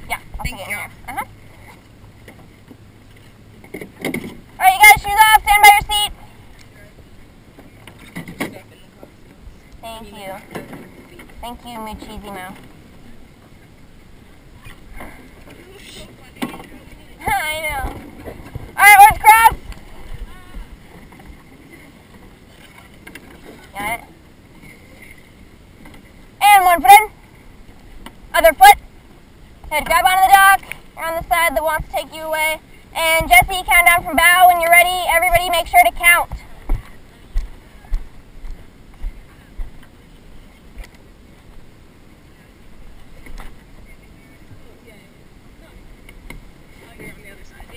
Yeah, I'll Thank stick it in you. here. Alright, you guys, shoes off, stand by your seat. Thank you. Thank you, Moocheesy Mo. I know. Alright, where's Krabs? Got it. And one foot in. Other foot. Good, grab onto the dock. You're on the side that wants to take you away. And Jesse, count down from bow when you're ready. Everybody make sure to count.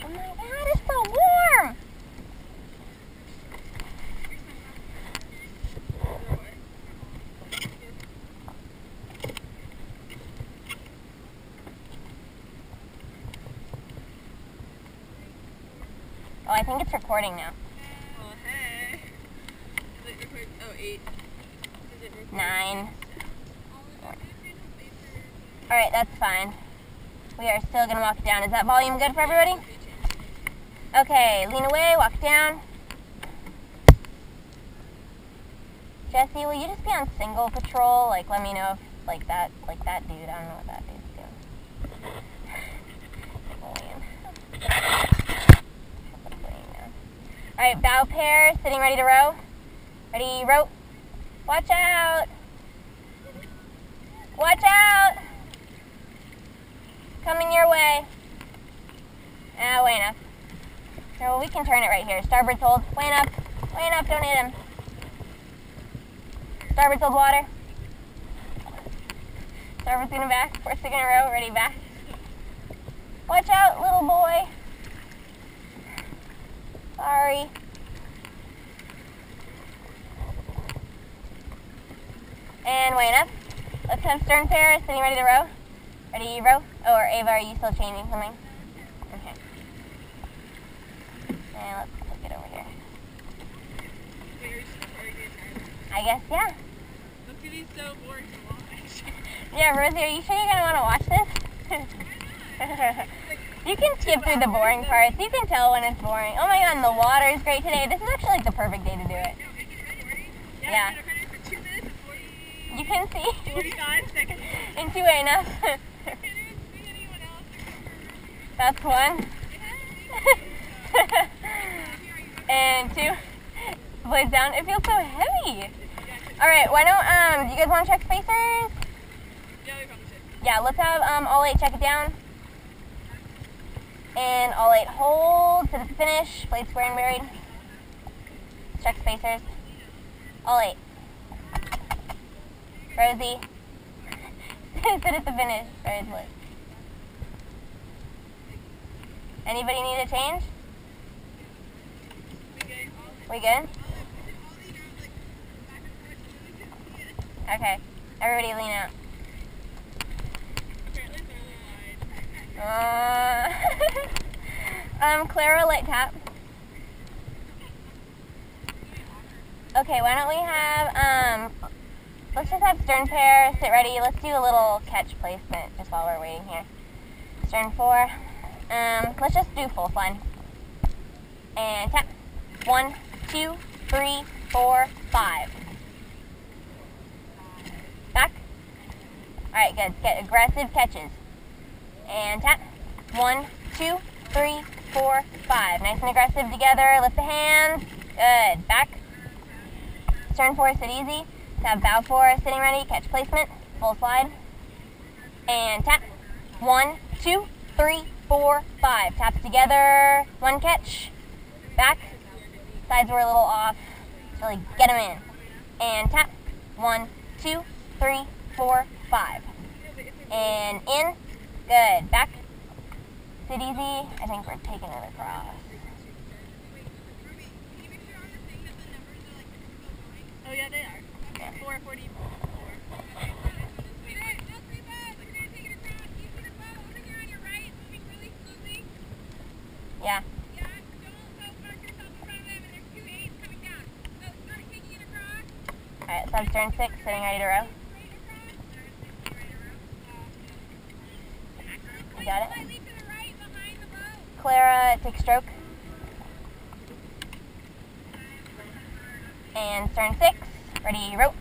Oh my God, it's so warm. Oh, I think it's recording now. Oh, hey. Is it recording? Oh, 8. Is it recording? 9. Alright, that's fine. We are still going to walk down. Is that volume good for everybody? Okay, lean away, walk down. Jesse, will you just be on single patrol? Like, let me know if, like that dude, I don't know what that dude's doing. Alright, bow pair, sitting ready to row. Ready, row. Watch out. Watch out. Coming your way. Way enough. So we can turn it right here. Starboard's hold. Way enough. Way enough, don't hit him. Starboard's hold water. Starboard's gonna back. We're sticking a row. Ready, back. Watch out, little boy. Sorry. And way enough. Let's have stern pair sitting ready to row. Ready, row? Oh, or Ava, are you still changing something? Okay. And let's get over here. I guess, yeah. Look at these so boring to watch. Yeah, Rosie, are you sure you're going to want to watch this? You can skip through the boring parts. You can tell when it's boring. Oh my God, and the water is great today. This is actually like the perfect day to do it. Yeah. You can see. 45 seconds. Into way enough. That's one. And 2. Blades down. It feels so heavy. Alright, why don't, do you guys want to check spacers? Yeah, we probably should. Yeah, let's have all 8 check it down. And all 8 hold, sit at the finish, blade square and buried. Check spacers. All 8. Rosie. Sit at the finish. Rosie. Anybody need a change? We good? Okay. Everybody lean out. Clara, light tap. Okay, why don't we have, let's just have stern pair, sit ready. Let's do a little catch placement just while we're waiting here. Stern 4. Let's just do full slide. And tap. 1, 2, 3, 4, 5. Back. Alright, good. Get aggressive catches. And tap. 1, 2, 3, 4, 5. Nice and aggressive together. Lift the hands. Good. Back. Stern 4, sit easy. Have bow 4 sitting ready. Catch placement. Full slide. And tap. 1, 2, 3, 4, 5. Taps together. 1 catch. Back. Sides were a little off. So really get them in. And tap. 1, 2, 3, 4, 5. And in. Good. Back. Sit easy. I think we're taking it across. Oh yeah, they are. Okay, 444. Yeah. Alright, so stern 6, sitting ready to row. got it. Clara, take stroke. And stern 6, ready, rope.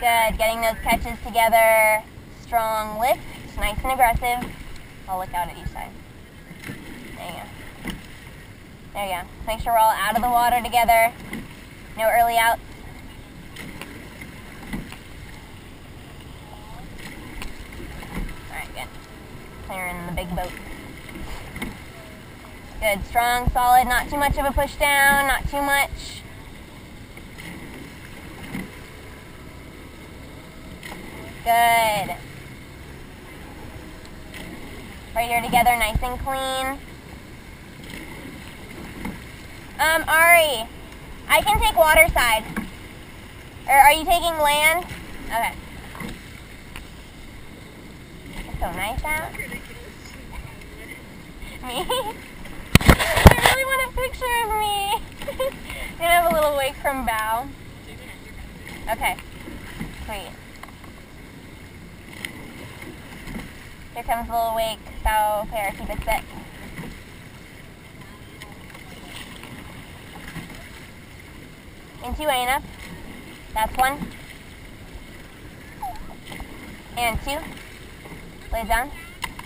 Good, getting those catches together. Strong lift, nice and aggressive. I'll look out at each side. There you go. There you go. Make sure we're all out of the water together. No early outs. Alright, good. Clearing the big boat. Good, strong, solid, not too much of a push down, not too much. Good. Right here together, nice and clean. Ari, I can take water side. Or are you taking land? Okay. It's so nice out. Me? I really want a picture of me. I'm gonna have a little wake from bow. Okay. Sweet. Here comes a little wake. Bow pair, keep it set. Into weighing up. That's 1. And 2. Lay down.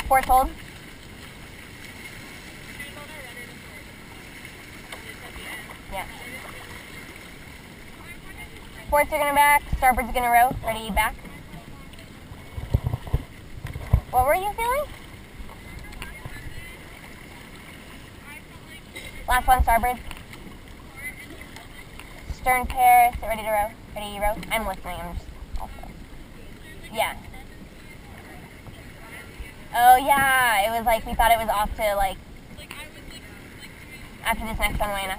Force hold. Yeah. Ports are gonna back. Starboard's gonna row. Ready, back. What were you feeling? Last one, starboard. Stern pair, sit ready to row. Ready, row. I'm listening, I'm just also. Yeah. Oh yeah, it was like, we thought it was off to like, after this next one, Wayna.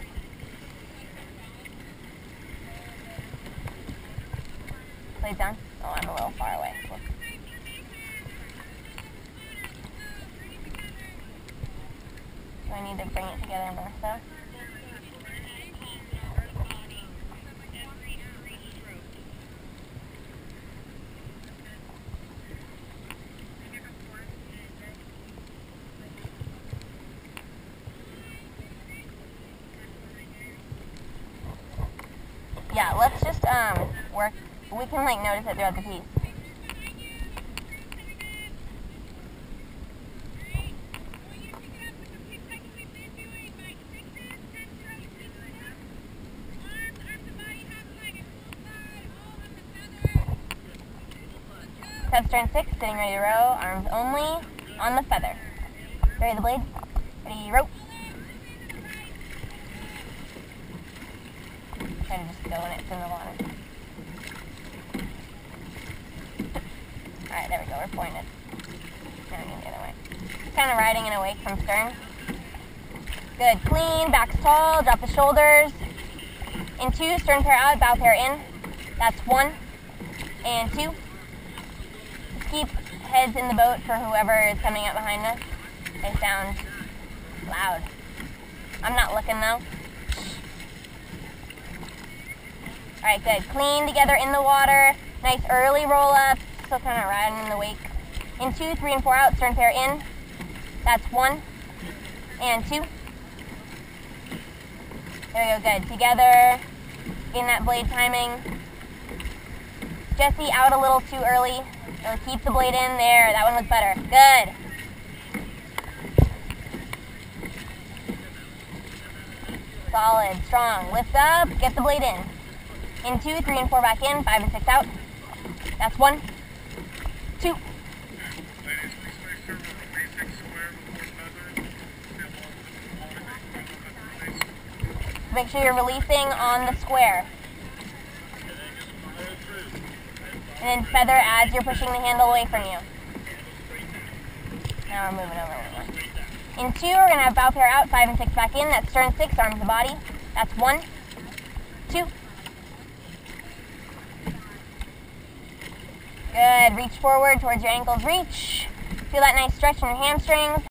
Plays down. Oh, I'm a little far away. Whoops. Do I need to bring it together more so? Yeah, let's just work. We can like notice it throughout the piece. Set stern 6, sitting ready to row, arms only, on the feather. Ready the blade, ready row. Try to just go when it's in the water. Alright, there we go, we're pointed. Now I'm going the other way. Kind of riding in a wake from stern. Good, clean, back's tall, drop the shoulders. In 2, stern pair out, bow pair in. That's 1, and 2. Keep heads in the boat for whoever is coming up behind us. They sound loud. I'm not looking though. Alright, good. Clean together in the water. Nice early roll up. Still kind of riding in the wake. In 2, 3, and 4 out. Stern pair in. That's 1. And 2. There we go, good. Together. In that blade timing. Jesse out a little too early. So keep the blade in there. That one was better. Good. Solid. Strong. Lift up. Get the blade in. In 2, 3, and 4 back in. 5 and 6 out. That's 1. 2. Make sure you're releasing on the square. And then feather as you're pushing the handle away from you. Now we're moving over a little more. In 2, we're going to have bow pair out, 5 and 6 back in. That's stern 6, arms to body. That's 1, 2. Good. Reach forward towards your ankles. Reach. Feel that nice stretch in your hamstrings.